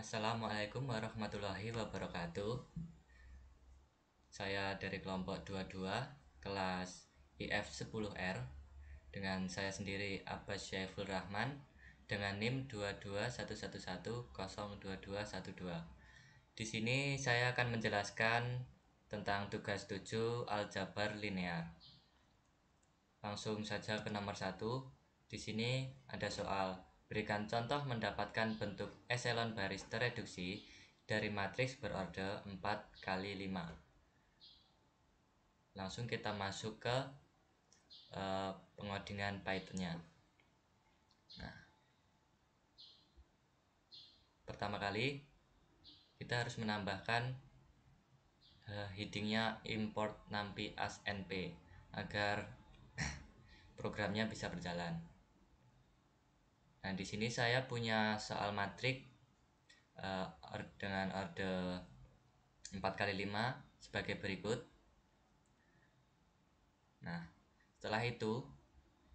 Assalamualaikum warahmatullahi wabarakatuh. Saya dari kelompok 22 kelas IF10R dengan saya sendiri Abbas Syaiful Rahman dengan NIM 22111002212. Di sini saya akan menjelaskan tentang tugas 7 aljabar linear. Langsung saja ke nomor 1. Di sini ada soal. Berikan contoh mendapatkan bentuk eselon baris tereduksi dari matriks berorde 4 kali 5. Langsung kita masuk ke pengodingan Python-nya. Nah, pertama kali kita harus menambahkan headingnya import numpy as np agar programnya bisa berjalan. Nah, di sini saya punya soal matrik dengan orde 4 kali 5 sebagai berikut. Nah, setelah itu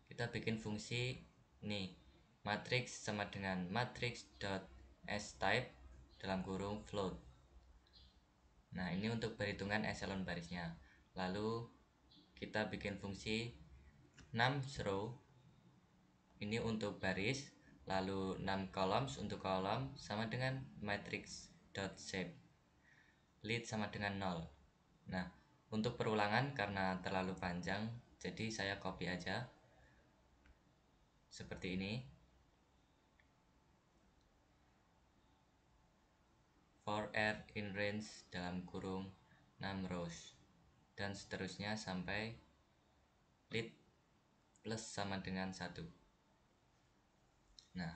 kita bikin fungsi nih, matrix sama dengan matrix.sType dalam kurung float. Nah, ini untuk perhitungan eselon barisnya. Lalu kita bikin fungsi numRow ini untuk baris, lalu numColumns untuk kolom sama dengan matrix.shape. Lid sama dengan 0. Nah, untuk perulangan karena terlalu panjang, jadi saya copy aja seperti ini. For r in range dalam kurung numRows dan seterusnya sampai lid plus sama dengan 1. Nah,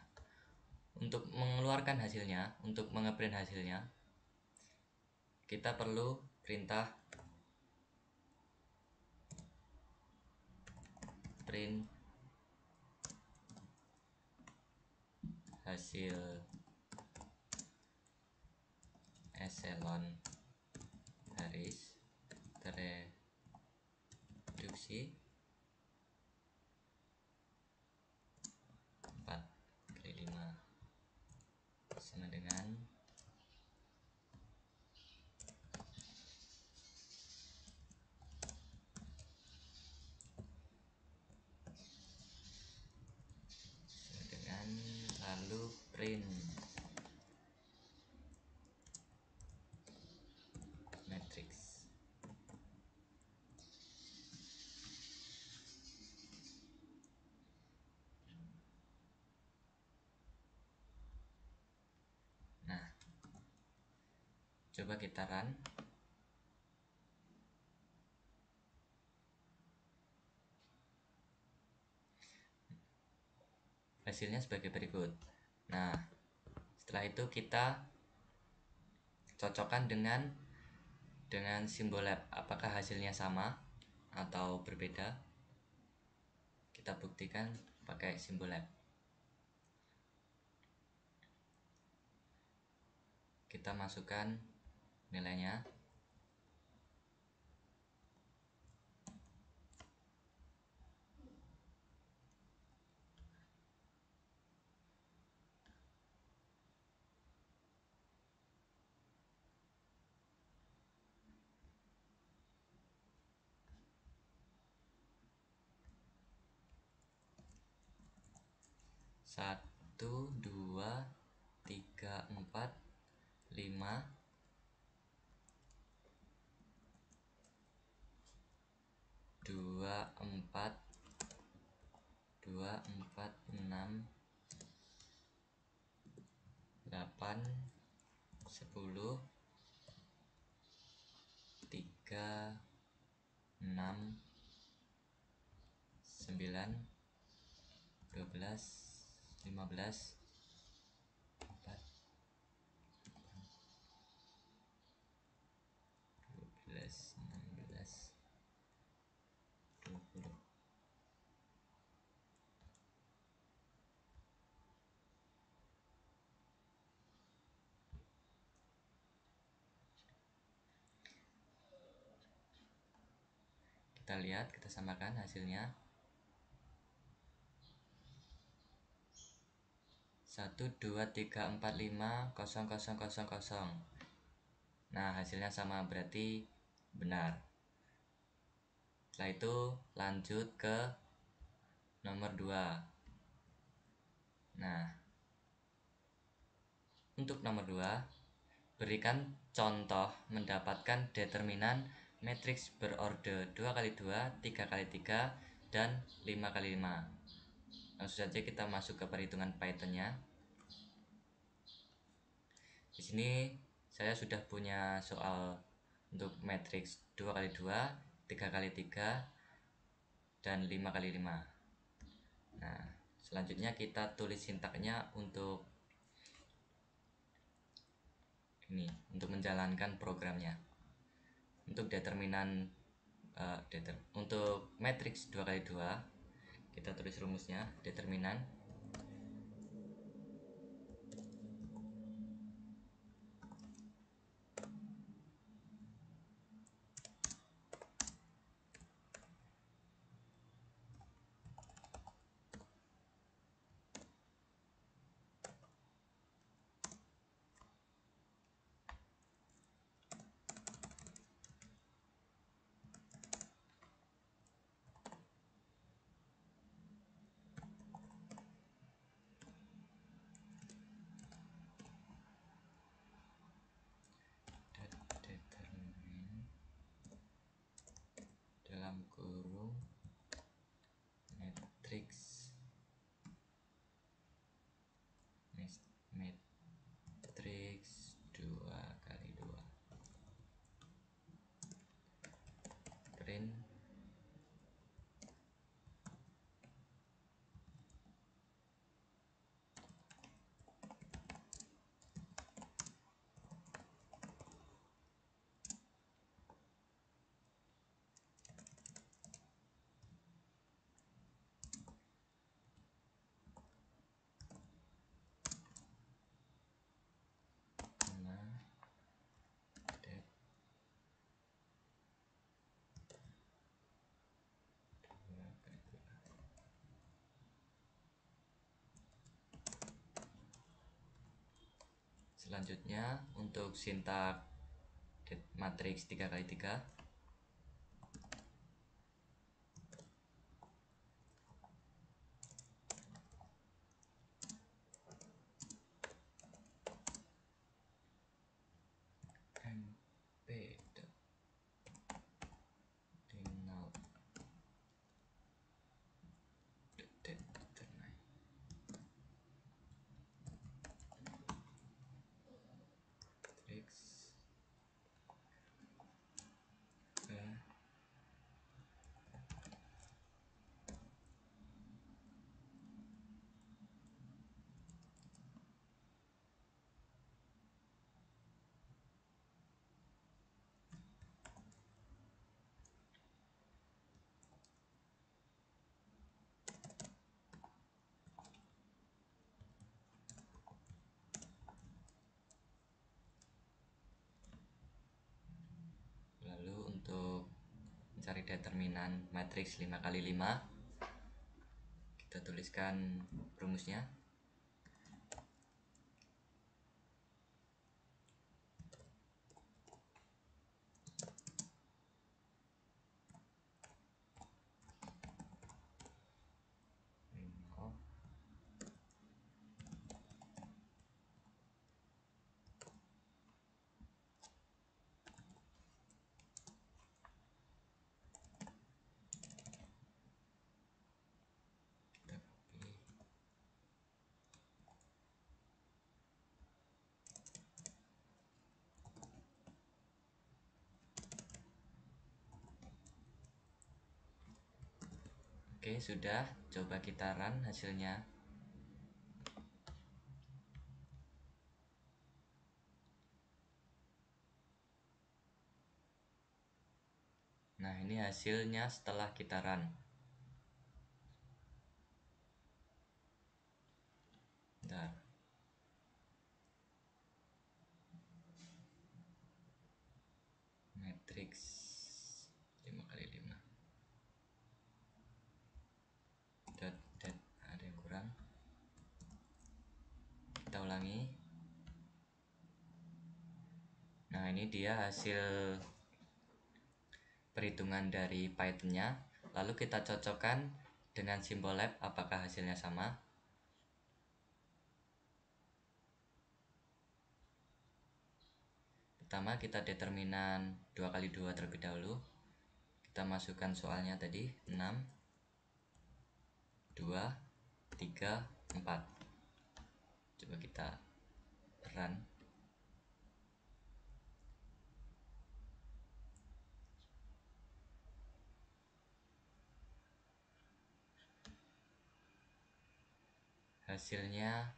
untuk mengeluarkan hasilnya, untuk mengeprint hasilnya, kita perlu perintah print hasil eselon baris tereduksi 4 kali 5 sama dengan lalu print matrix. Nah, coba kita run. Hasilnya sebagai berikut. Nah, setelah itu kita cocokkan dengan simbol lab. Apakah hasilnya sama atau berbeda? Kita buktikan pakai simbol lab. Kita masukkan nilainya. Satu, dua, tiga, empat, lima, dua, empat, enam, 8, 10, 3, 6, 9, 12, 15, 4, 12, 16, 20. Kita lihat, kita samakan hasilnya. 1, 2, 3, 4, 5, 0, 0, 0, 0. Nah, hasilnya sama, berarti benar. Setelah itu lanjut ke nomor 2. Nah, untuk nomor 2, berikan contoh mendapatkan determinan matriks berorde 2x2, 3x3, dan 5x5. Langsung saja kita masuk ke perhitungan Python-nya. Di sini saya sudah punya soal untuk matriks 2x2, 3x3, dan 5x5. Nah, selanjutnya kita tulis sintaknya untuk ini, untuk menjalankan programnya. Untuk determinan untuk matriks 2x2, kita tulis rumusnya. Determinan determin dalam kurung matriks 2x2 print det. Selanjutnya untuk sintak matriks 3x3, mp denote determine matriks lalu untuk mencari determinan matriks 5x5, kita tuliskan rumusnya. Oke, sudah. Coba kita run hasilnya. Nah, ini hasilnya setelah kita run. Bentar. Matriks 5x5. Ada yang kurang. ini dia hasil perhitungan dari Python-nya. Lalu kita cocokkan dengan simbol lab apakah hasilnya sama. Pertama kita determinan 2 kali 2 terlebih dahulu. Kita masukkan soalnya tadi 6, 2, 3, 4. Coba kita run. Hasilnya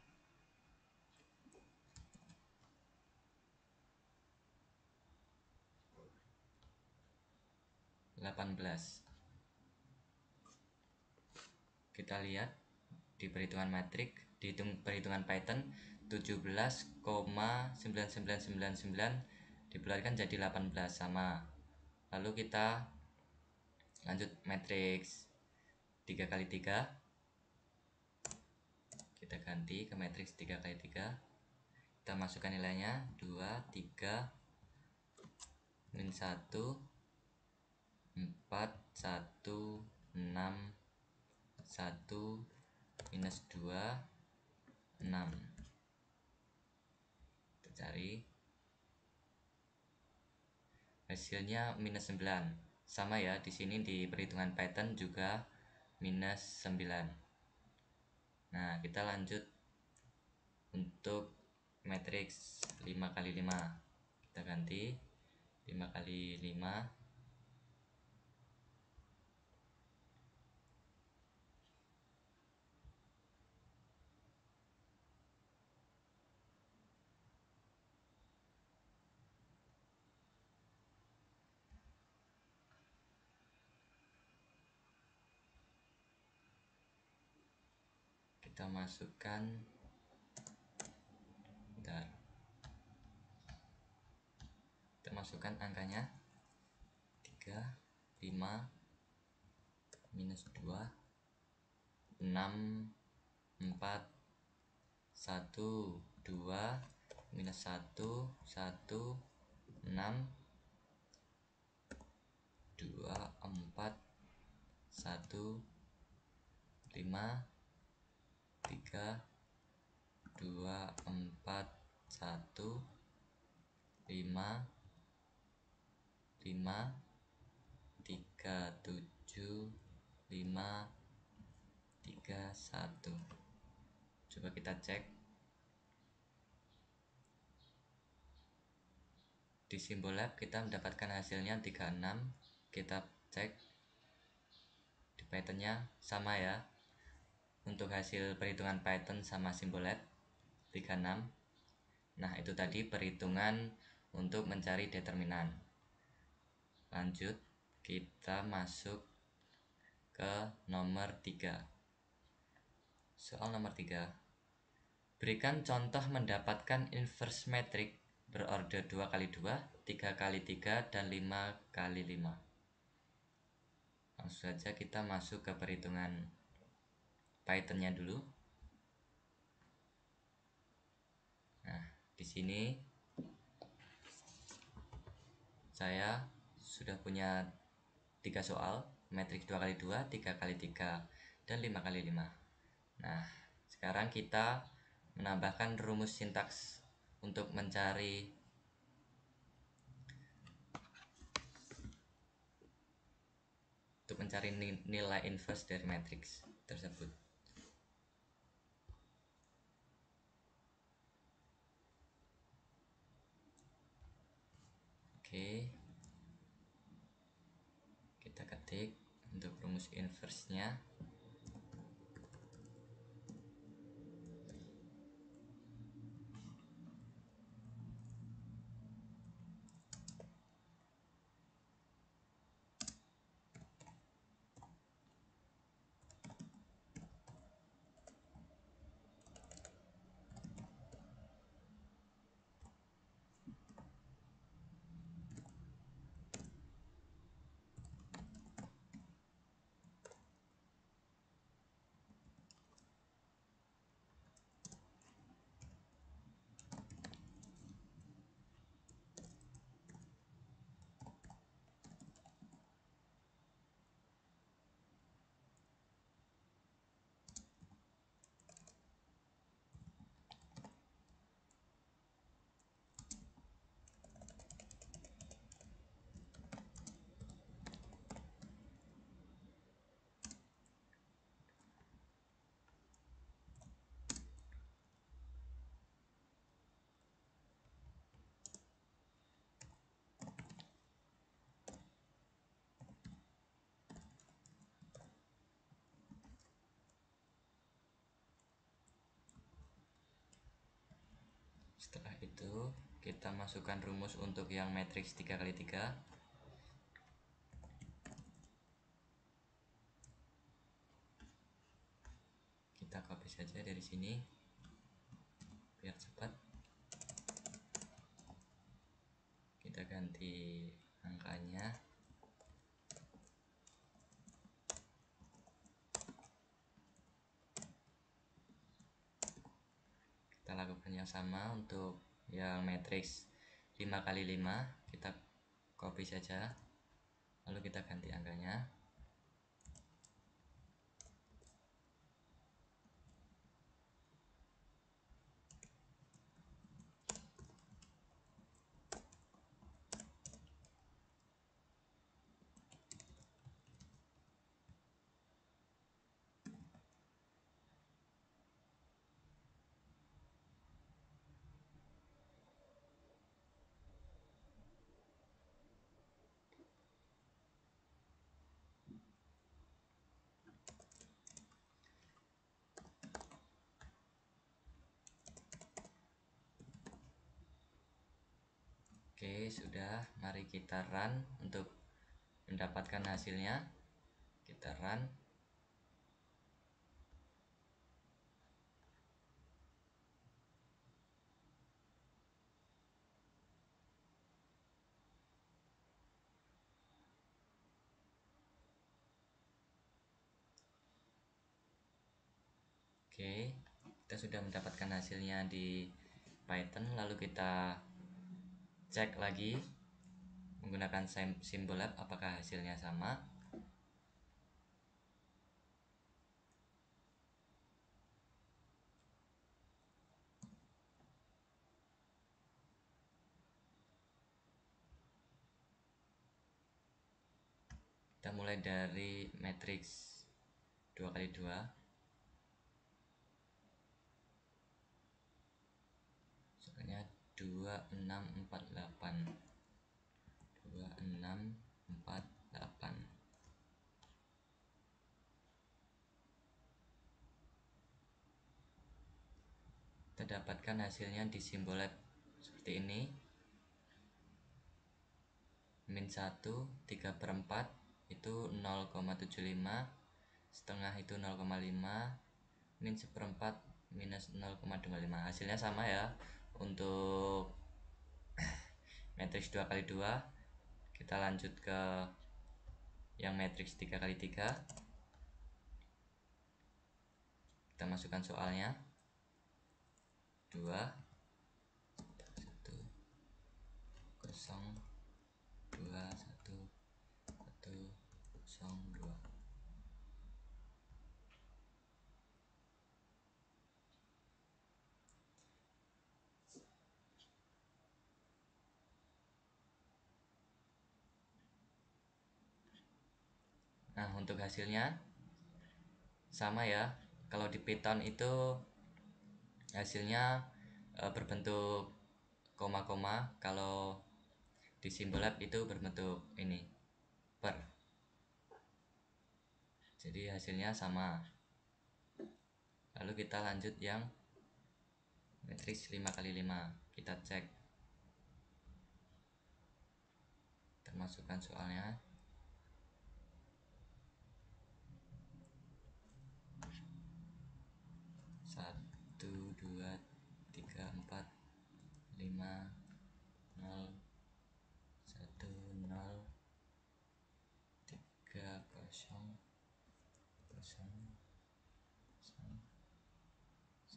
18. Kita lihat di perhitungan matrik, dihitung perhitungan Python 17,9999 dikeluarkan jadi 18 sama. Lalu kita lanjut matriks 3 kali 3. Kita ganti ke matriks 3 kali 3. Kita masukkan nilainya 2, 3, min 1, 4, 1, 6, 1, minus 2, 6. Kita cari. Hasilnya minus 9. Sama ya, di sini di perhitungan Python juga minus 9. Nah, kita lanjut untuk matriks 5 kali 5. Kita ganti 5 kali 5. Kita masukkan, bentar, kita masukkan angkanya 3, 5, minus 2, 6, 4, 1, 2, minus 1, 1, 6, 2, 4, 1, 5, 3, 2, 4, 1, 5, 5, 3, 7, 5, 3, 1. Coba kita cek. Di simbol lab kita mendapatkan hasilnya 36. Kita cek di Python-nya sama ya. Untuk hasil perhitungan Python sama simbol lab 36. Nah, itu tadi perhitungan untuk mencari determinan. Lanjut, kita masuk ke nomor 3. Soal nomor 3. Berikan contoh mendapatkan inverse metrik berorder 2 kali 2, 3 kali 3, dan 5 kali 5. Langsung saja kita masuk ke perhitungan Python-nya dulu. Nah, di sini saya sudah punya 3 soal, matriks 2 kali 2, 3 kali 3, dan 5 kali 5. Nah, sekarang kita menambahkan rumus sintaks untuk mencari nilai inverse dari matriks tersebut. Oke, kita ketik untuk rumus inverse-nya. Setelah itu kita masukkan rumus untuk yang matriks 3x3. Kita copy saja dari sini biar cepat. Kita ganti angkanya. Kita lakukan yang sama untuk yang matriks 5x5. Kita copy saja, lalu kita ganti angkanya. Oke, sudah. Mari kita run untuk mendapatkan hasilnya. Kita run. Oke, kita sudah mendapatkan hasilnya di Python. Lalu kita cek lagi menggunakan Symbolab apakah hasilnya sama. Kita mulai dari matriks 2x2. Soalnya 2648. 2648. Kita dapatkan hasilnya di Symbolab seperti ini. Min 1 3/4 itu 0,75, setengah itu 0,5, min 1/4 minus 0,25. Hasilnya sama ya. Untuk matriks 2x2, kita lanjut ke yang matriks 3x3. Kita masukkan soalnya. 2 1 0 2 1 1 0 2. Nah, untuk hasilnya sama ya. Kalau di Python itu hasilnya berbentuk koma-koma, kalau di Symbolab itu berbentuk ini per. Jadi hasilnya sama. Lalu kita lanjut yang matriks 5x5. Kita cek, kita masukkan soalnya. 1 2 3 4 5 0 1 0 3 0 0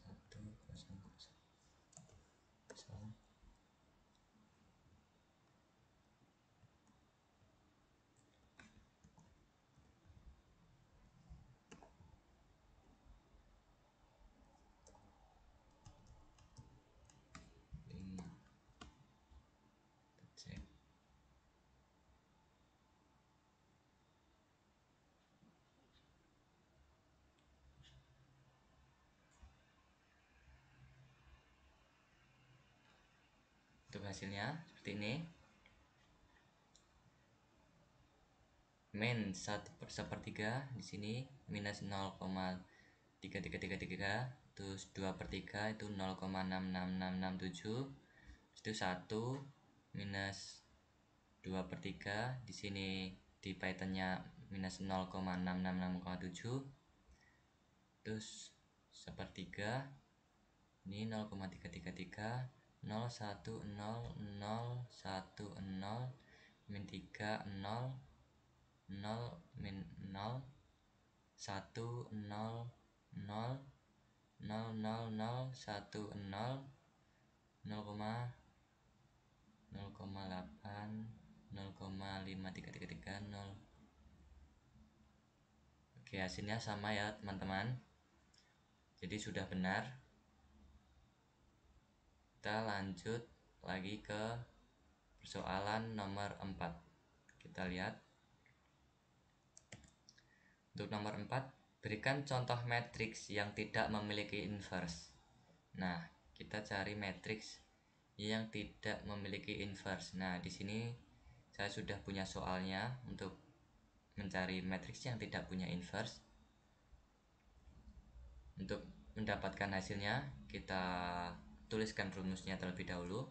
1 0 0 5. Kita cek. Untuk hasilnya seperti ini. Min 1/1 di sini minus 0,3333, terus 2/3 itu 0,66667, itu 1 minus 2/3, di sini di Pythonnya minus 0,666,7, terus 1/3 ini 0,333, 0100110 min 3 0 0 min 0 1 0 0 0 0 0 1 0 0,0,8 0,53333 0. Oke, hasilnya sama ya teman-teman, jadi sudah benar. Kita lanjut lagi ke persoalan nomor 4. Kita lihat untuk nomor 4, berikan contoh matriks yang tidak memiliki inverse. Nah, kita cari matriks yang tidak memiliki inverse. Nah, di sini saya sudah punya soalnya untuk mencari matriks yang tidak punya inverse. Untuk mendapatkan hasilnya, kita tuliskan rumusnya terlebih dahulu.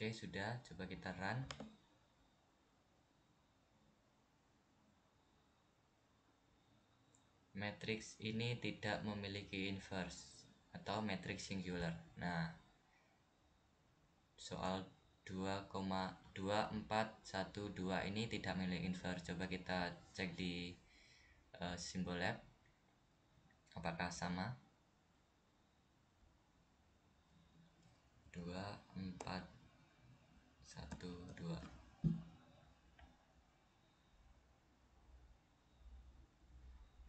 Oke, sudah, coba kita run. Matriks ini tidak memiliki inverse atau matriks singular. Nah, soal 2,2412 ini tidak memiliki inverse. Coba kita cek di simbol lab apakah sama. 2412.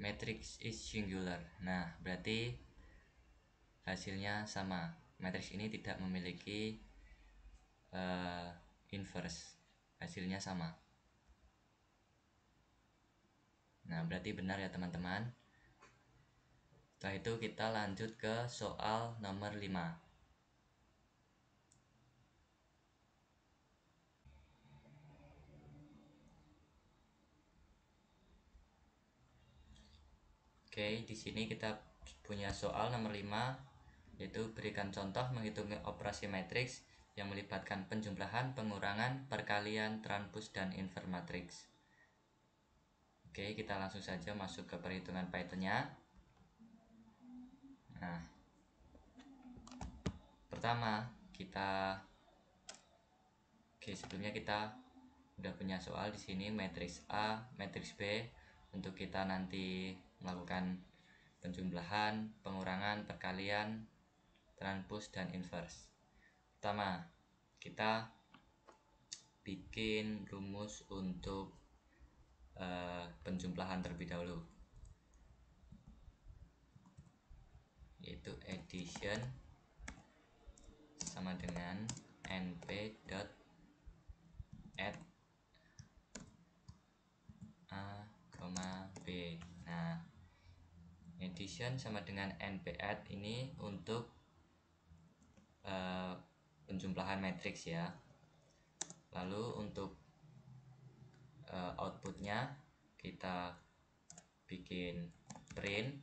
Matrix is singular. Nah, berarti hasilnya sama. Matriks ini tidak memiliki inverse. Hasilnya sama. Nah, berarti benar ya teman-teman. Setelah itu kita lanjut ke soal nomor 5. Oke, di sini kita punya soal nomor 5, yaitu berikan contoh menghitung operasi matriks yang melibatkan penjumlahan, pengurangan, perkalian, transpos, dan inverse matriks. Oke, kita langsung saja masuk ke perhitungan Python-nya. Nah, pertama sebelumnya kita udah punya soal di sini matriks A, matriks B, untuk kita nanti melakukan penjumlahan, pengurangan, perkalian, transpos, dan inverse. Pertama, kita bikin rumus untuk penjumlahan terlebih dahulu, yaitu addition sama dengan np.add A, B. Nah, addition sama dengan np_add ini untuk penjumlahan matriks ya. Lalu untuk outputnya kita bikin print.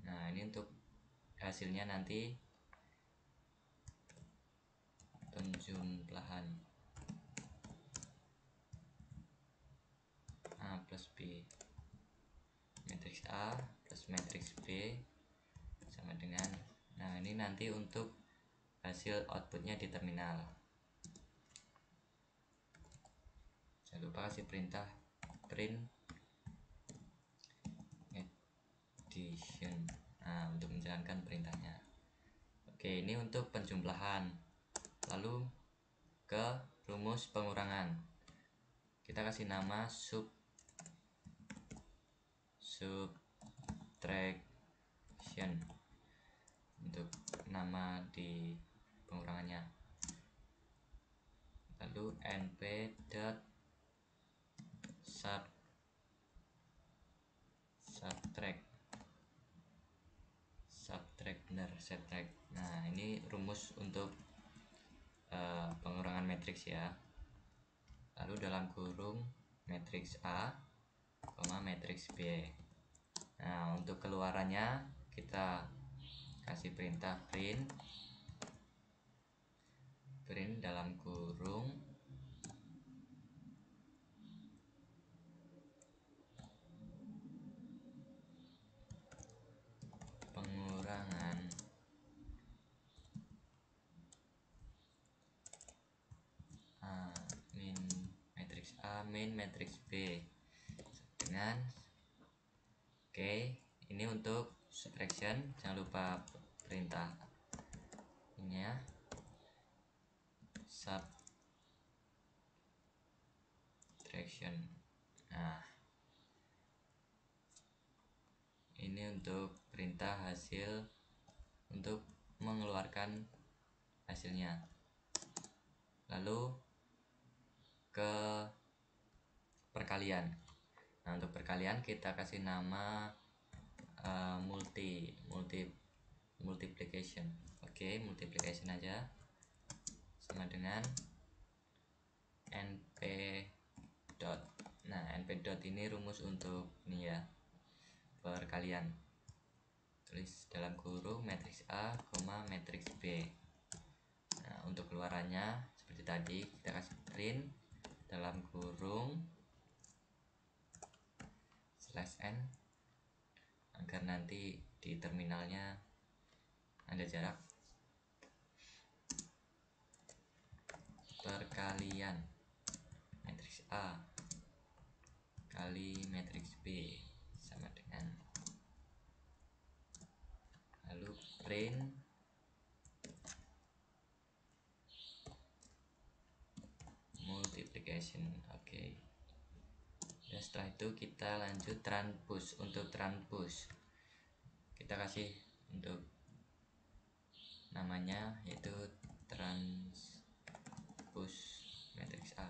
Nah, ini untuk hasilnya nanti penjumlahan A plus B, matriks A plus matriks B sama dengan, nah ini nanti untuk hasil outputnya di terminal. Jangan lupa kasih perintah print addition, nah untuk menjalankan perintahnya. Oke, ini untuk penjumlahan. Lalu ke rumus pengurangan, kita kasih nama subtraction untuk nama di pengurangannya. Lalu subtract. Nah, ini rumus untuk pengurangan matriks ya. Lalu dalam kurung matriks A, matriks B. Nah, untuk keluarannya kita kasih perintah print dalam kurung pengurangan min matriks B dengan oke. Ini untuk subtraction, jangan lupa perintah ini ya, subtraction. Nah, ini untuk perintah hasil untuk mengeluarkan hasilnya. Lalu ke perkalian. Nah, untuk perkalian kita kasih nama multiplication. Oke, multiplication aja, sama dengan np dot. Nah, np dot ini rumus untuk ini ya, perkalian. Tulis dalam kurung matriks A, matriks B. Nah, untuk keluarannya seperti tadi, kita kasih print dalam kurung /n agar nanti di terminalnya ada jarak. Perkalian matriks A kali matriks B sama dengan, lalu print multiplication. Oke. Dan setelah itu kita lanjut transpose. Untuk transpose kita kasih untuk namanya yaitu transpose matriks A.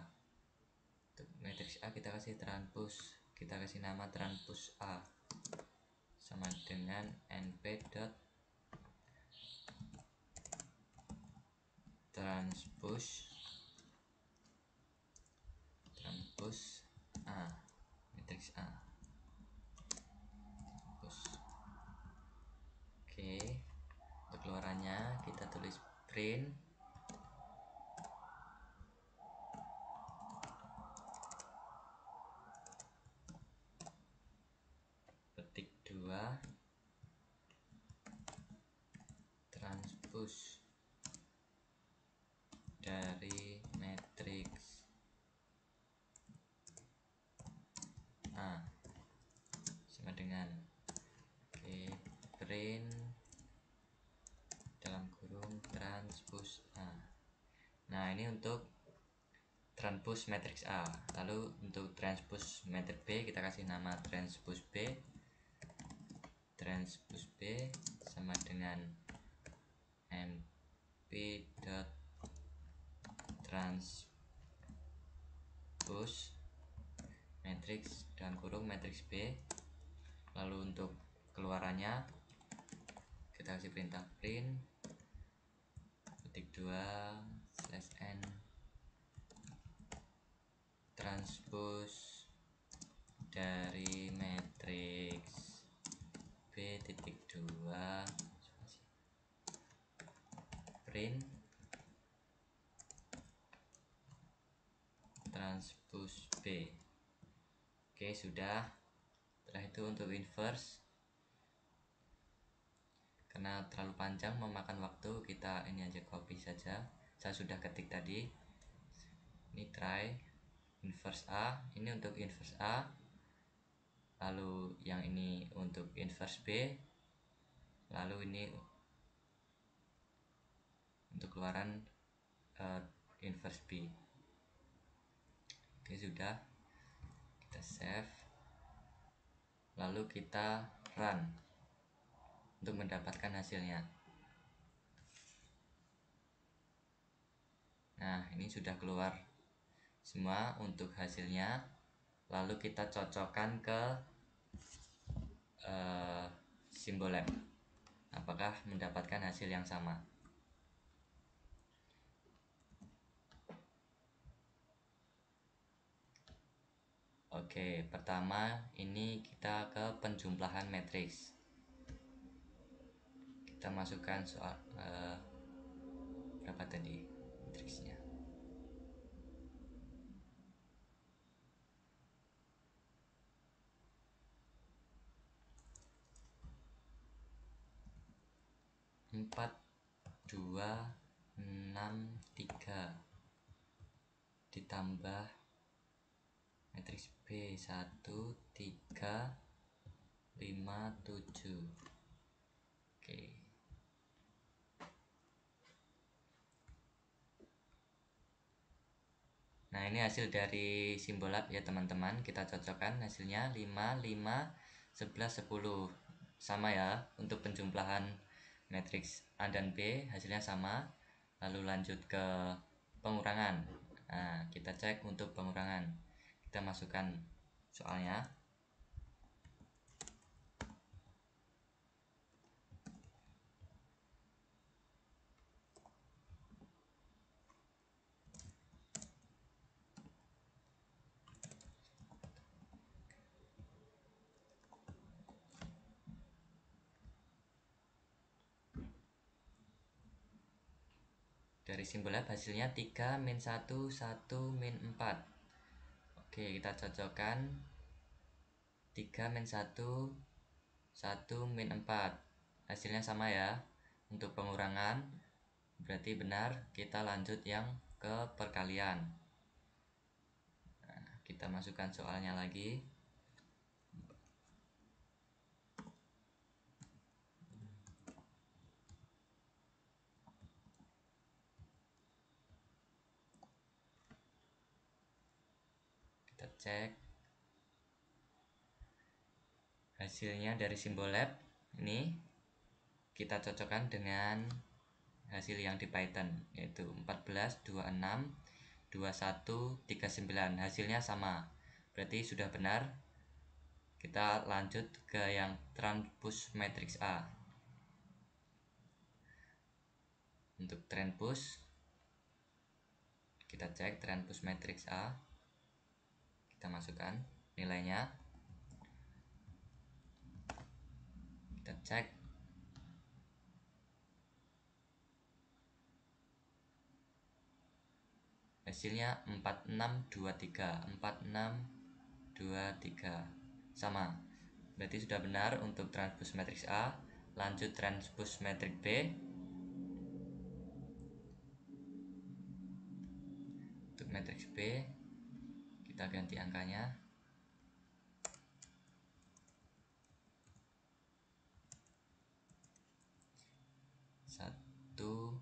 Untuk matriks A kita kasih transpose, kita kasih nama transpose A sama dengan np dot transpose A, matriks A. Oke, untuk keluarannya kita tulis print petik 2 transpose dari matriks A sama dengan, oke, print dalam kurung transpose A. Nah, ini untuk transpose matriks A. Lalu untuk transpose matriks B kita kasih nama transpose B. Transpose B sama dengan np dot transpose matriks dalam kurung matriks B. Lalu untuk keluarannya kita kasih perintah print petik 2 /n transpose dari matriks B titik 2 print transpose B. Oke, sudah. Setelah itu untuk inverse, karena terlalu panjang memakan waktu, kita ini aja copy saja. Saya sudah ketik tadi. Ini try inverse A, ini untuk inverse A. Lalu yang ini untuk inverse B. Lalu ini untuk keluaran inverse B. Oke, sudah. Kita save. Lalu kita run untuk mendapatkan hasilnya. Nah, ini sudah keluar semua untuk hasilnya. Lalu kita cocokkan ke Symbolab. Apakah mendapatkan hasil yang sama? Oke, pertama ini kita ke penjumlahan matriks. Kita masukkan soal berapa tadi matriksnya? Empat, 2, 6, 3 ditambah matriks B 1, 3, 5, 7. Oke. Nah, ini hasil dari Symbolab ya teman-teman. Kita cocokkan hasilnya 5, 5, 11, 10. Sama ya untuk penjumlahan matriks A dan B, hasilnya sama. Lalu lanjut ke pengurangan. Nah, kita cek untuk pengurangan. Kita masukkan soalnya. Dari Symbolab hasilnya 3 min 1, 1 min 4. Oke, kita cocokkan 3 min 1, 1 min 4. Hasilnya sama ya. Untuk pengurangan berarti benar. Kita lanjut yang ke perkalian. Nah, kita masukkan soalnya lagi. Kita cek hasilnya dari Symbolab. Ini kita cocokkan dengan hasil yang di Python, yaitu 14, 26, 21, 39. Hasilnya sama, berarti sudah benar. Kita lanjut ke yang transpose matriks A. Untuk transpose, kita cek transpose matriks A. Kita masukkan nilainya. Kita cek. Hasilnya 4623, 4623. Sama. Berarti sudah benar untuk transpose matriks A. Lanjut transpose matriks B. Untuk matriks B kita ganti angkanya. 1, 3,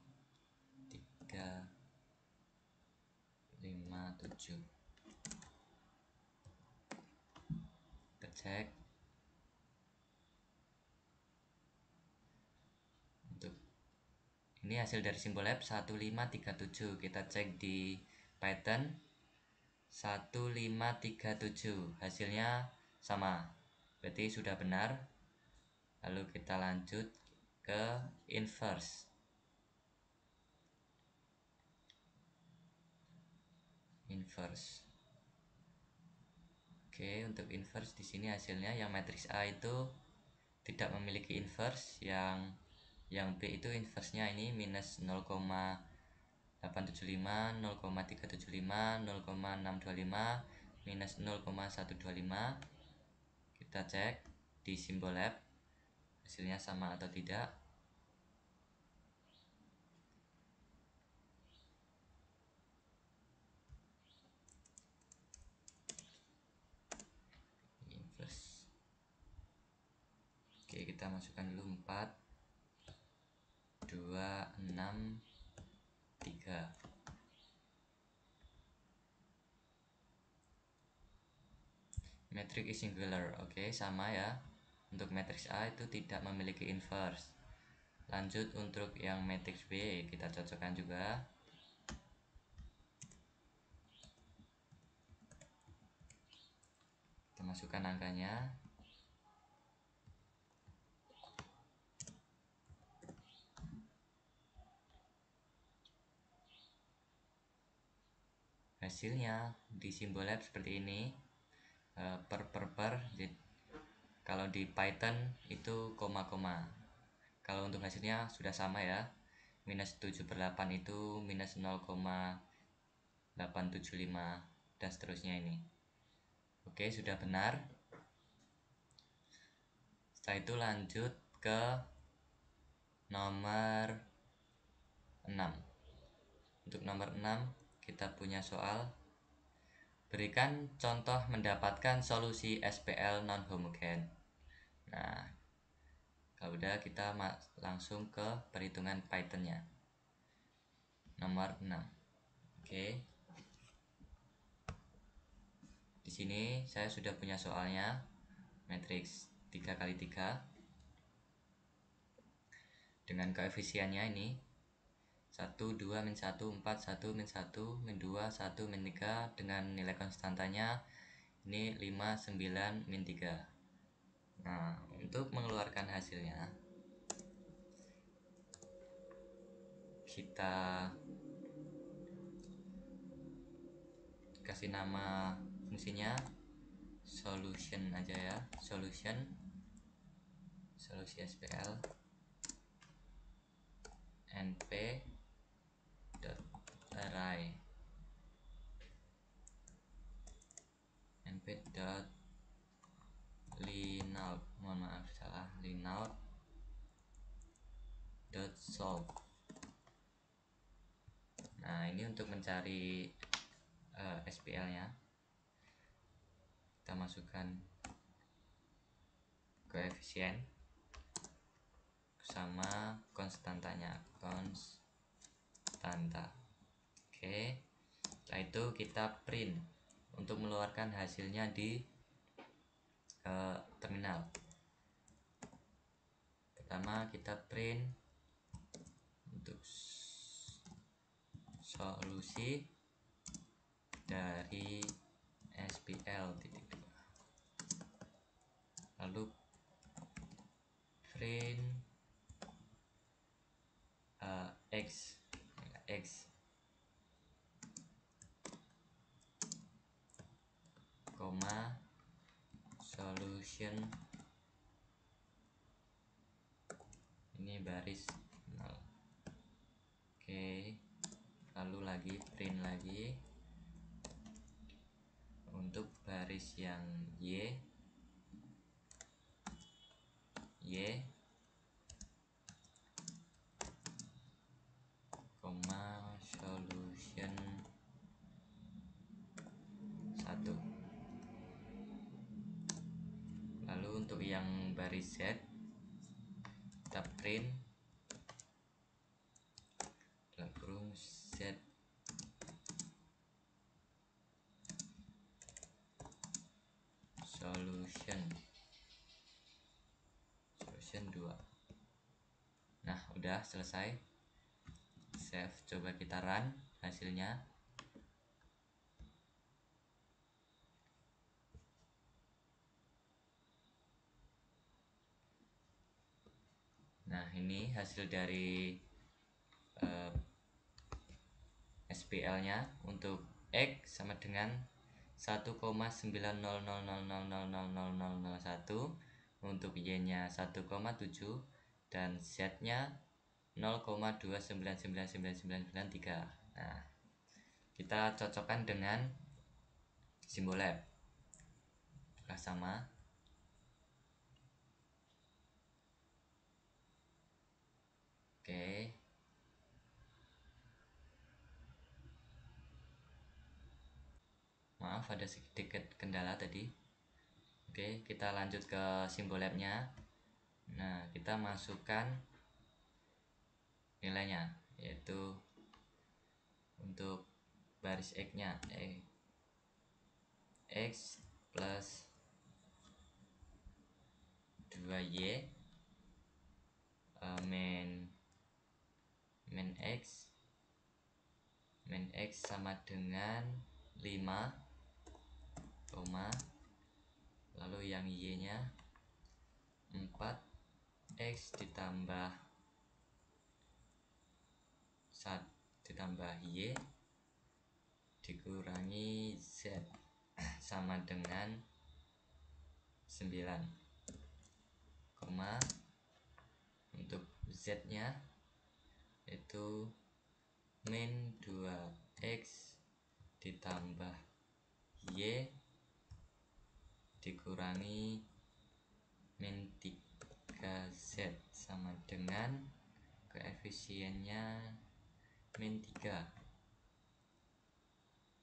5, 7. Kita cek. Untuk ini hasil dari Symbolab 1537. Kita cek di Python 1537. Hasilnya sama. Berarti sudah benar. Lalu kita lanjut ke inverse. Inverse. Oke, untuk inverse di sini hasilnya yang matriks A itu tidak memiliki inverse, yang B itu inverse-nya ini minus 0,875, 0,375, 0,625, minus 0,125. Kita cek di simbol lab hasilnya sama atau tidak. Inverse. Oke, kita masukkan dulu 4 2 6 3. Matrix is singular. Oke, sama ya. Untuk matriks A itu tidak memiliki inverse. Lanjut untuk yang matriks B, kita cocokkan juga. Kita masukkan angkanya. Hasilnya di simbol lab seperti ini, per. Kalau di Python itu koma-koma. Kalau untuk hasilnya sudah sama ya, minus 7/8 itu minus 0,875 dan seterusnya ini. Oke, sudah benar. Setelah itu lanjut ke nomor 6. Untuk nomor 6 kita punya soal, berikan contoh mendapatkan solusi SPL non-homogen. Nah, kalau udah kita langsung ke perhitungan Python-nya. Nomor 6. Oke. Di sini saya sudah punya soalnya, matriks 3x3 dengan koefisiennya ini 1, 2, min 1, 4, 1, min 1, min 2, 1, min 3, dengan nilai konstantanya ini 5, 9, min 3. Nah, untuk mengeluarkan hasilnya kita kasih nama fungsinya solution aja ya, solusi SPL np dot array np dot linout, mohon maaf salah, linout dot solve. Nah, ini untuk mencari SPL nya kita masukkan koefisien sama konstantanya, konstanta. Oke, setelah itu kita print untuk mengeluarkan hasilnya di terminal. Pertama kita print untuk solusi dari SPL titik 2, lalu print x koma solution, ini baris 0. Oke, lalu lagi print lagi untuk baris yang y koma solution 1. Lalu untuk yang baris z kita print dalam kurung z solution 2. Nah, udah selesai. Save, coba kita run hasilnya. Nah, ini hasil dari SPL nya untuk X sama dengan 1,900000001, untuk Y-nya 1,7, dan Z-nya 0,2999993. Nah, kita cocokkan dengan simbol lab. Apakah sama? Oke. Maaf, ada sedikit kendala tadi. Oke, kita lanjut ke simbol labnya. Nah, kita masukkan nilainya, yaitu untuk baris X-nya X plus 2Y min X sama dengan 5, lalu yang Y-nya 4X ditambah 1 ditambah Y dikurangi Z sama dengan 9, untuk Z-nya itu min 2X ditambah Y dikurangi min 3Z sama dengan koefisiennya min 3.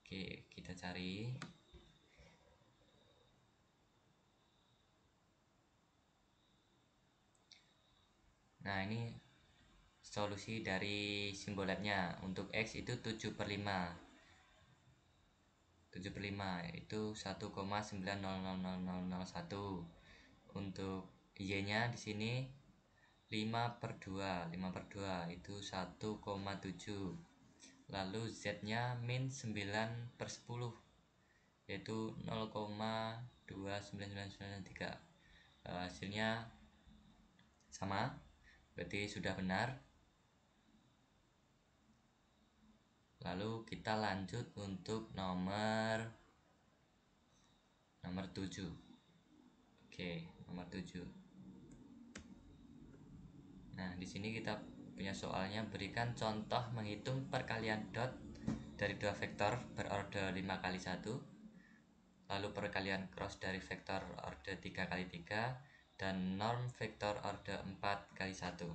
Oke, kita cari. Nah, ini solusi dari simbol labnya. Untuk X itu 7/5. 7/5 itu 1,9000001. Untuk Y-nya di sini 5/2. 5/2 itu 1,7. Lalu Z-nya min 9/10, yaitu 0,29993. Hasilnya sama, berarti sudah benar. Lalu kita lanjut untuk nomor 7. Oke, nomor 7. Nah, di sini kita punya soalnya, berikan contoh menghitung perkalian dot dari dua vektor berorder 5x1, lalu perkalian cross dari vektor order 3x3, dan norm vektor order 4x1.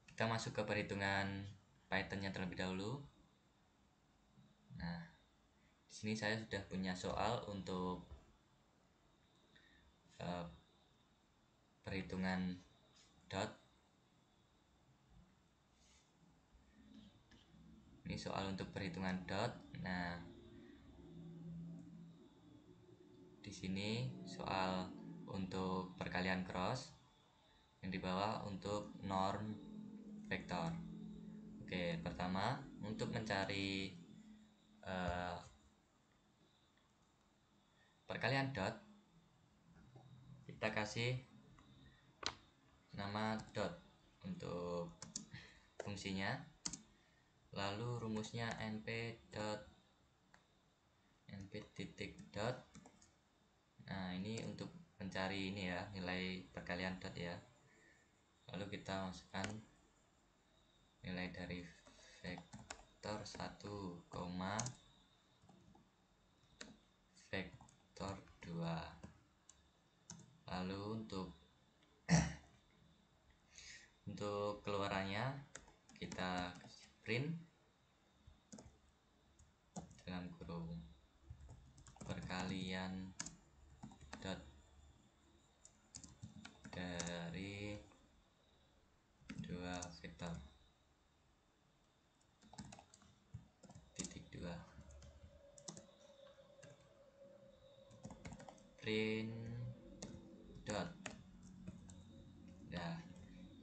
Kita masuk ke perhitungan Python-nya terlebih dahulu. Nah, di sini saya sudah punya soal untuk perhitungan dot. Ini soal untuk perhitungan dot. Nah, di sini soal untuk perkalian cross, yang di bawah untuk norm vektor. Oke, pertama untuk mencari perkalian dot, kita kasih nama dot untuk fungsinya, lalu rumusnya np titik dot. Nah, ini untuk mencari ini ya, nilai perkalian dot ya. Lalu kita masukkan nilai dari vektor 1, vektor 2. Lalu untuk keluarannya kita print dalam kurung perkalian dot dari dua vektor titik 2, print dot. Nah,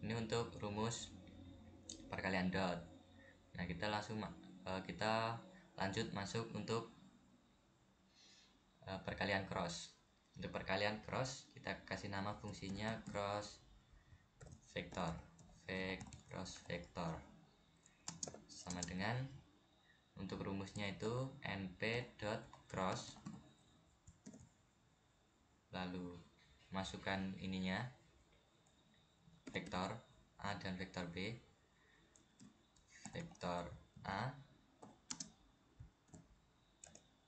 ini untuk rumus perkalian dot. Nah, kita lanjut masuk untuk perkalian cross. Untuk perkalian cross kita kasih nama fungsinya cross vektor, cross vektor sama dengan Untuk rumusnya itu np.cross, lalu masukkan ininya, vektor A dan vektor B. Vektor A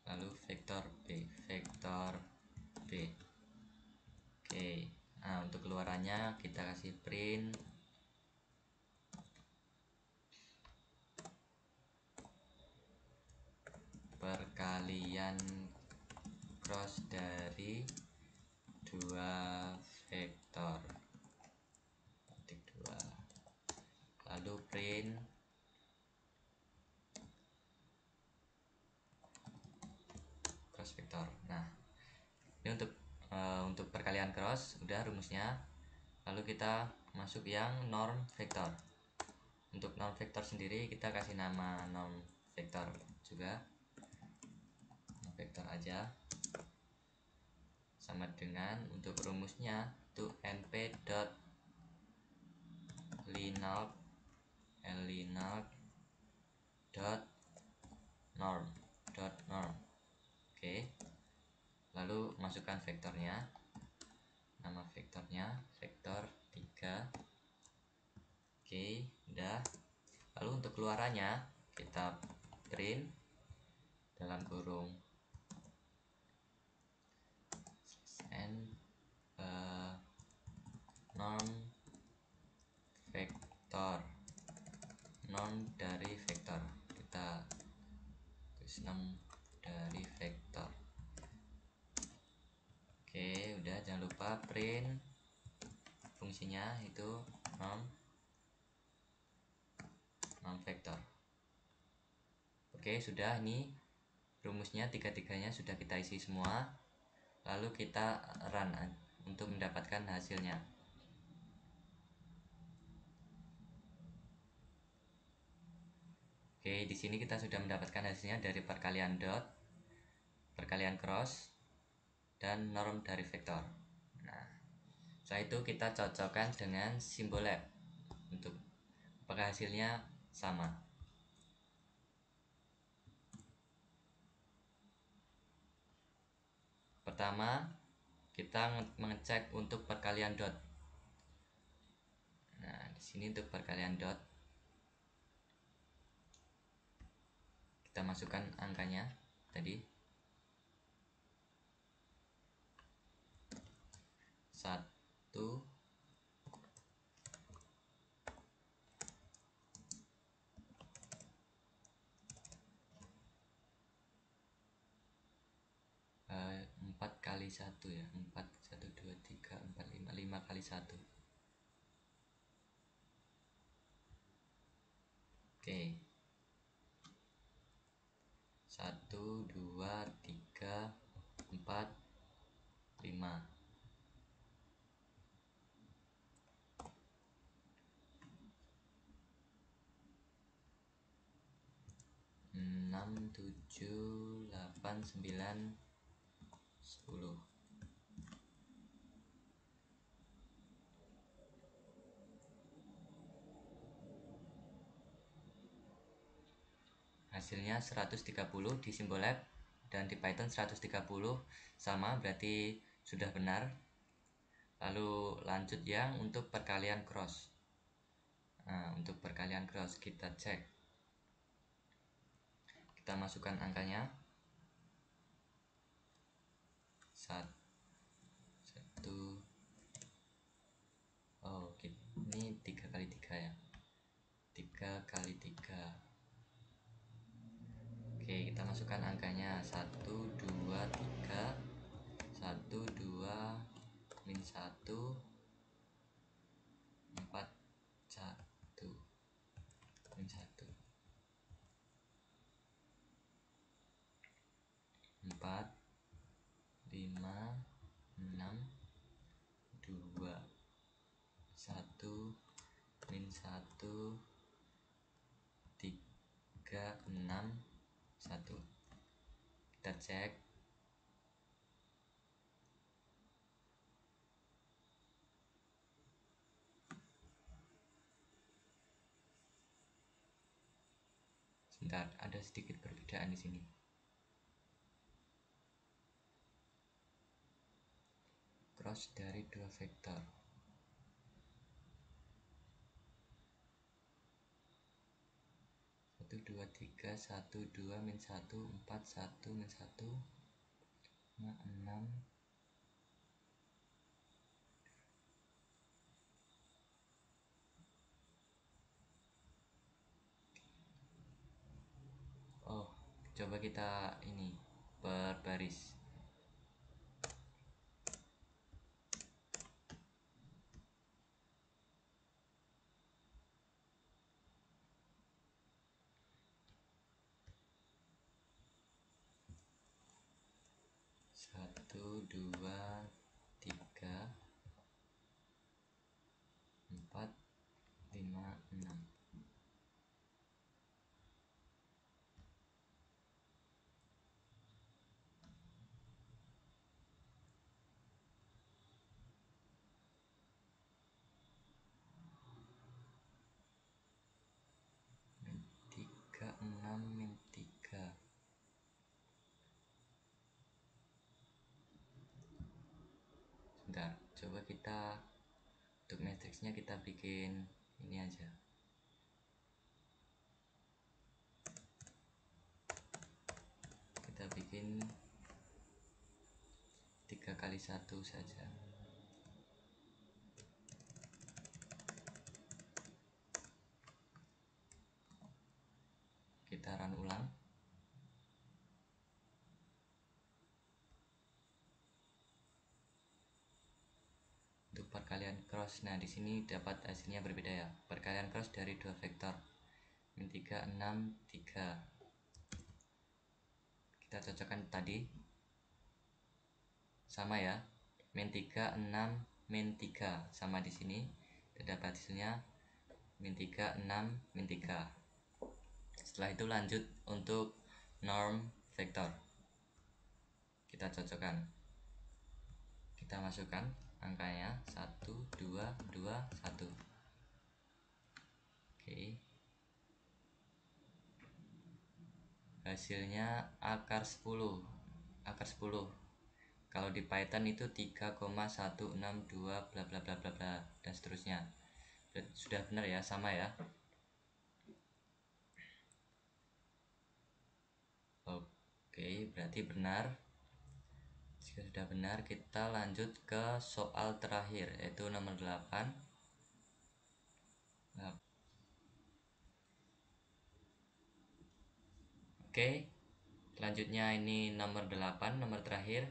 lalu vektor B, vektor B. Oke, nah untuk keluarannya kita kasih print perkalian cross dari dua vektor, titik 2, lalu print cross vektor. Nah, ini untuk perkalian cross udah rumusnya. Lalu kita masuk yang norm vektor. Untuk norm vektor sendiri kita kasih nama norm vektor juga, norm vektor aja, sama dengan untuk rumusnya itu np.linalg dot norm. Oke, lalu masukkan vektornya, nama vektornya vektor 3. Oke, udah. Lalu untuk keluarannya kita print dalam kurung norm vektor, norm dari vektor, kita tulis norm dari vektor. Oke, udah. Jangan lupa print fungsinya itu norm vektor. Oke, sudah. Ini rumusnya tiga-tiganya sudah kita isi semua. Lalu kita run untuk mendapatkan hasilnya. Oke, di sini kita sudah mendapatkan hasilnya dari perkalian dot, perkalian cross, dan norm dari vektor. Nah, setelah itu kita cocokkan dengan simbol lab untuk apakah hasilnya sama. Pertama, kita mengecek untuk perkalian dot. Nah, di sini untuk perkalian dot kita masukkan angkanya tadi 1 4 kali 1 ya, 4 1 2 3 4 5 kali 1. Oke, 1 2 3 4 5. 6 7 8 9 10. Hasilnya 130 di simbol lab, dan di Python 130 sama, berarti sudah benar. Lalu lanjut yang untuk perkalian cross. Nah, untuk perkalian cross kita cek, kita masukkan angkanya 1. Oh, ini 3 kali 3 ya, 3 kali 3. Oke, kita masukkan angkanya 1 2 3 1 2 min 1 4 1 min 1 4 5 6 2 1 min 1 3 6 1. Kita cek. Sebentar Sebentar, ada sedikit perbedaan di sini. Cross dari dua vektor. Satu dua tiga, satu dua min satu, empat satu min satu, 6. Oh, coba kita ini per baris. Satu dua tiga empat lima enam. Tiga enam min tiga. Sebentar, coba kita untuk matriksnya kita bikin ini aja. Kita bikin 3 kali 1 saja. Kita run ulang. Untuk perkalian cross, nah di sini dapat hasilnya berbeda ya. Perkalian cross dari dua vektor min 3 6 3. Kita cocokkan tadi sama ya, min 3 6 min 3 sama di sini. Kita dapat hasilnya min 3 6 min 3. Setelah itu lanjut untuk norm vektor. Kita cocokkan. Kita masukkan angkanya 1 2 2 1. Oke. Hasilnya akar 10. Akar 10. Kalau di Python itu 3,162 bla bla bla bla bla dan seterusnya. Sudah benar ya, sama ya. Oke, berarti benar. Jika sudah benar, kita lanjut ke soal terakhir, yaitu nomor 8. Oke, selanjutnya ini nomor 8, nomor terakhir,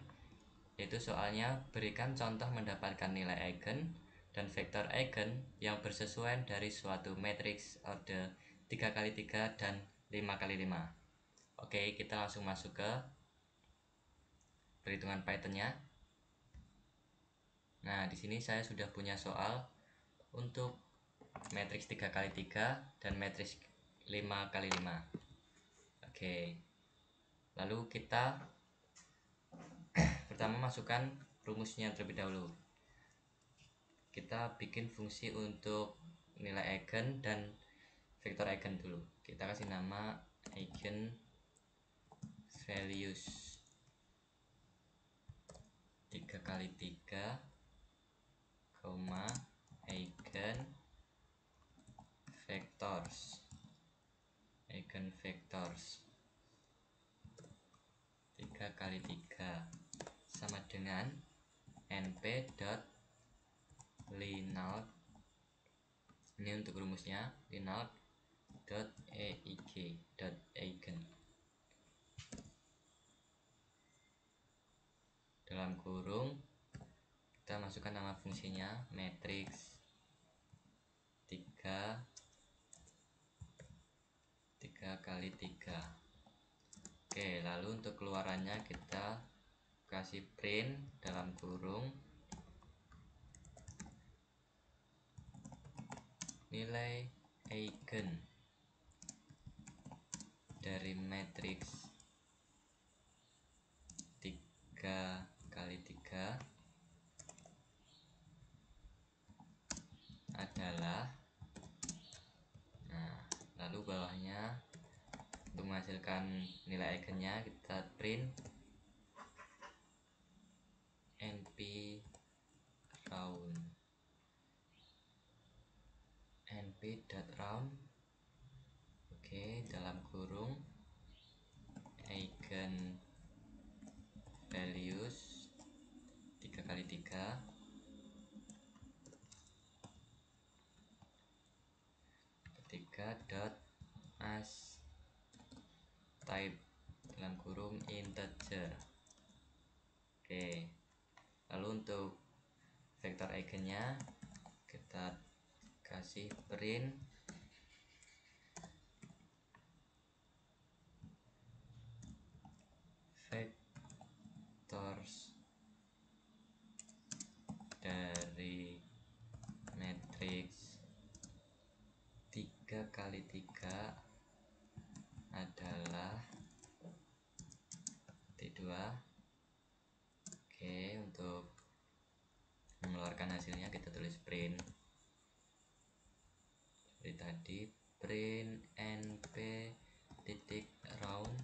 yaitu soalnya berikan contoh mendapatkan nilai eigen dan vektor eigen yang bersesuaian dari suatu matriks order 3x3 dan 5x5. Oke, kita langsung masuk ke perhitungan Python-nya. Nah, di sini saya sudah punya soal untuk matriks 3x3 dan matriks 5x5. Oke. Lalu kita pertama masukkan rumusnya terlebih dahulu. Kita bikin fungsi untuk nilai eigen dan vektor eigen dulu. Kita kasih nama eigen values 3x3, eigen vectors 3x3 sama dengan np.linalg. Ini untuk rumusnya, linalg.eigen. Dalam kurung kita masukkan nama fungsinya matriks 3x3. Oke, lalu untuk keluarannya kita kasih print dalam kurung nilai eigen dari matriks 3x3 adalah, nah lalu bawahnya untuk menghasilkan nilai eigennya, kita print np round np.round. Oke, dalam kurung eigen values 3x3 dot as type dalam kurung integer. Oke, lalu untuk vektor eigennya kita kasih print vectors dari matriks 3x3 adalah T2. Oke, untuk mengeluarkan hasilnya kita tulis print seperti tadi, print np titik round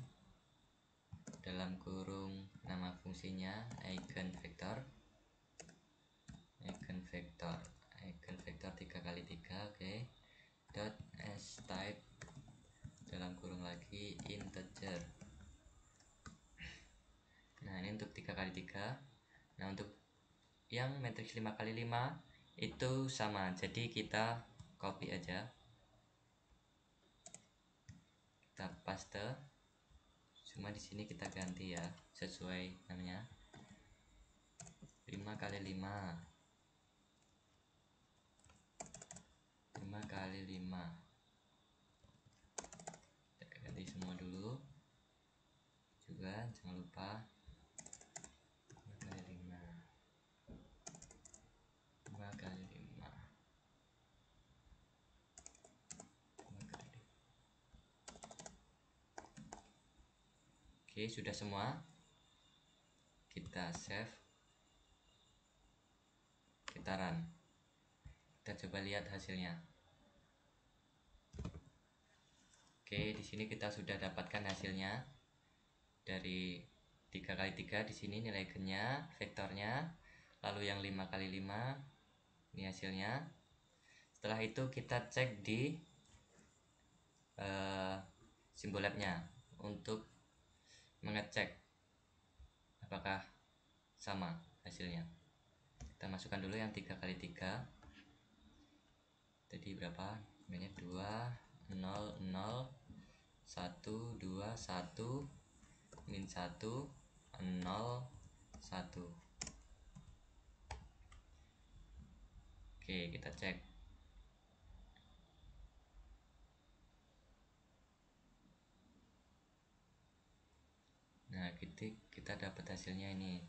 dalam kurung nama fungsinya eigenvektor 3x3. Oke, dot as type dalam kurung lagi integer. Nah, ini untuk 3x3. Nah, untuk yang matriks 5x5 itu sama, jadi kita copy aja, kita paste, cuma di sini kita ganti ya sesuai namanya 5x5 kita ganti semua dulu juga, jangan lupa 5x5. Oke, sudah semua, kita save, kita run, kita coba lihat hasilnya. Oke, di sini kita sudah dapatkan hasilnya dari 3x3. Di sini nilai eigennya, vektornya, lalu yang 5x5 ini hasilnya. Setelah itu kita cek di simbol labnya untuk mengecek apakah sama hasilnya. Kita masukkan dulu yang 3x3 tadi berapa, ini 2 0 0 1 2 1 min 1 0 1. Oke, kita cek. Nah, kita dapat hasilnya ini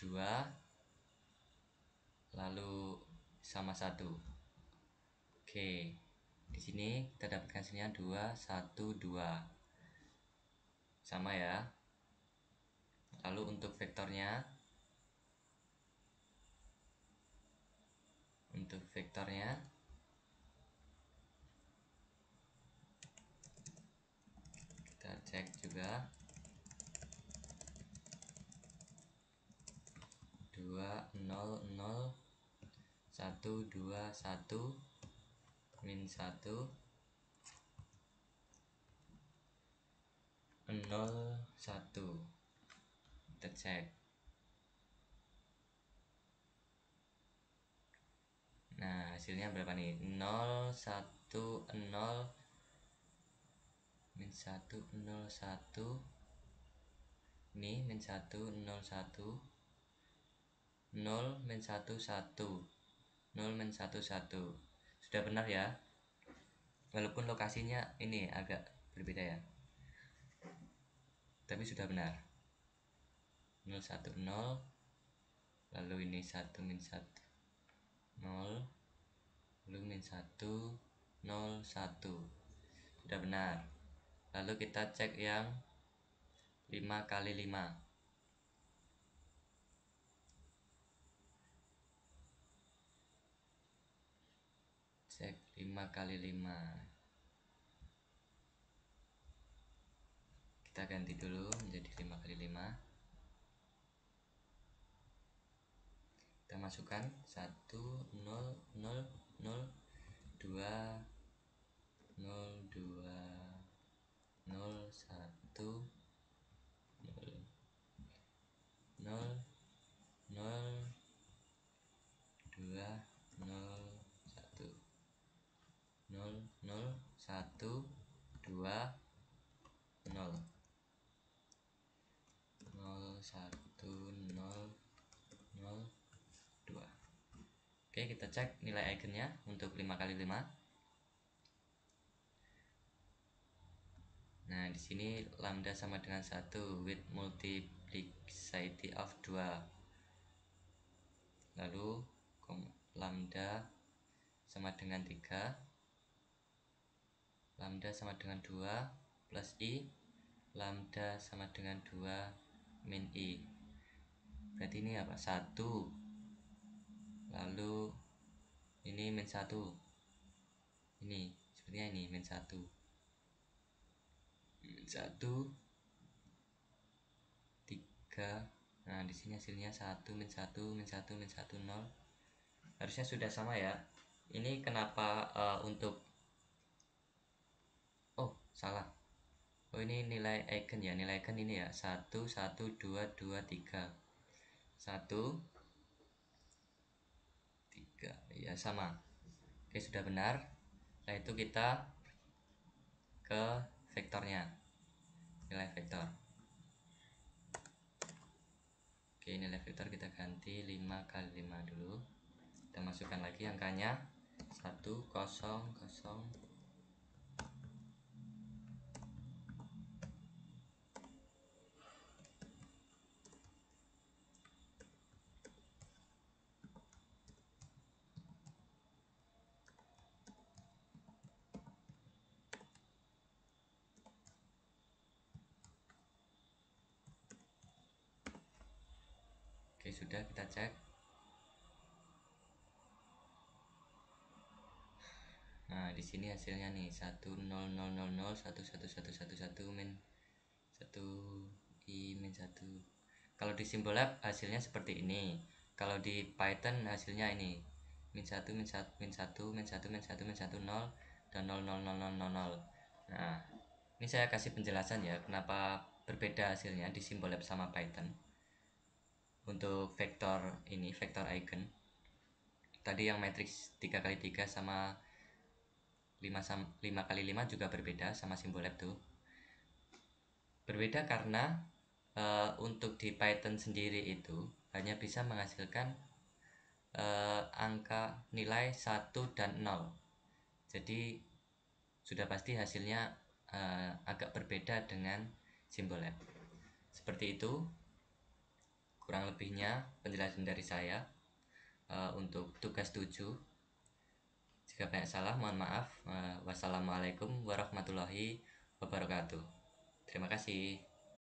2 lalu sama 1. Oke, di sini kita dapatkan hasilnya 2 1 2 sama ya. Lalu untuk vektornya, kita cek juga 2 0 0 1 2 1 min 1 0 1. Kita cek. Nah, hasilnya berapa nih? 0 1 0 min 1 0 1. Ini min 1 0 1 0 min 1 1 0 min 1 1. Sudah benar ya, walaupun lokasinya ini agak berbeda ya, tapi sudah benar. 0 1 0 lalu ini 1 min 1 0 lalu min 1 0 1. Sudah benar. Lalu kita cek yang 5x5. Cek 5x5. kita ganti dulu menjadi 5 kali 5. Kita masukkan 1 0 0 0 2 0 2 0 1 0 0 0 2 0 1 0 0 1 2 0 0 1 0 0 2. Oke, kita cek nilai eigennya untuk 5 kali 5. Nah, di sini lambda sama dengan 1 with multiplicity of 2. Lalu lambda sama dengan 3. Lambda sama dengan 2 plus i. Lambda sama dengan 2 min i. Berarti ini apa? 1. Lalu ini min 1. Ini sepertinya ini min 1. Min 1 3. Nah, di sini hasilnya 1 min 1 min 1 min 1 0. Harusnya sudah sama ya. Ini kenapa untuk salah. Ini nilai eigen ya. Nilai eigen ini ya. 1 1 2 2 3. 1 3. Ya, sama. Oke, sudah benar. Setelah itu kita ke vektornya. Nilai vektor. Oke, nilai vektor kita ganti 5 kali 5 dulu. Kita masukkan lagi angkanya 1 0 0. Oke, sudah, kita cek. Nah, di sini hasilnya nih 1 0 0 0 0 1 1 1 1 1 min 1 i min 1. Kalau di Symbolab hasilnya seperti ini. Kalau di Python hasilnya ini min 1 min 1 min 1 min 1 min 1 min 1 0 dan 0 0 0 0 0 0. Nah, ini saya kasih penjelasan ya kenapa berbeda hasilnya di Symbolab sama Python. Untuk vektor ini, vektor eigen. Tadi yang matriks 3 kali 3 sama 5 kali 5 juga berbeda sama Symbolab tuh. Berbeda karena untuk di Python sendiri itu hanya bisa menghasilkan angka nilai 1 dan 0. Jadi sudah pasti hasilnya agak berbeda dengan Symbolab. Seperti itu kurang lebihnya penjelasan dari saya untuk tugas 7. Jika banyak salah mohon maaf. Wassalamualaikum warahmatullahi wabarakatuh. Terima kasih.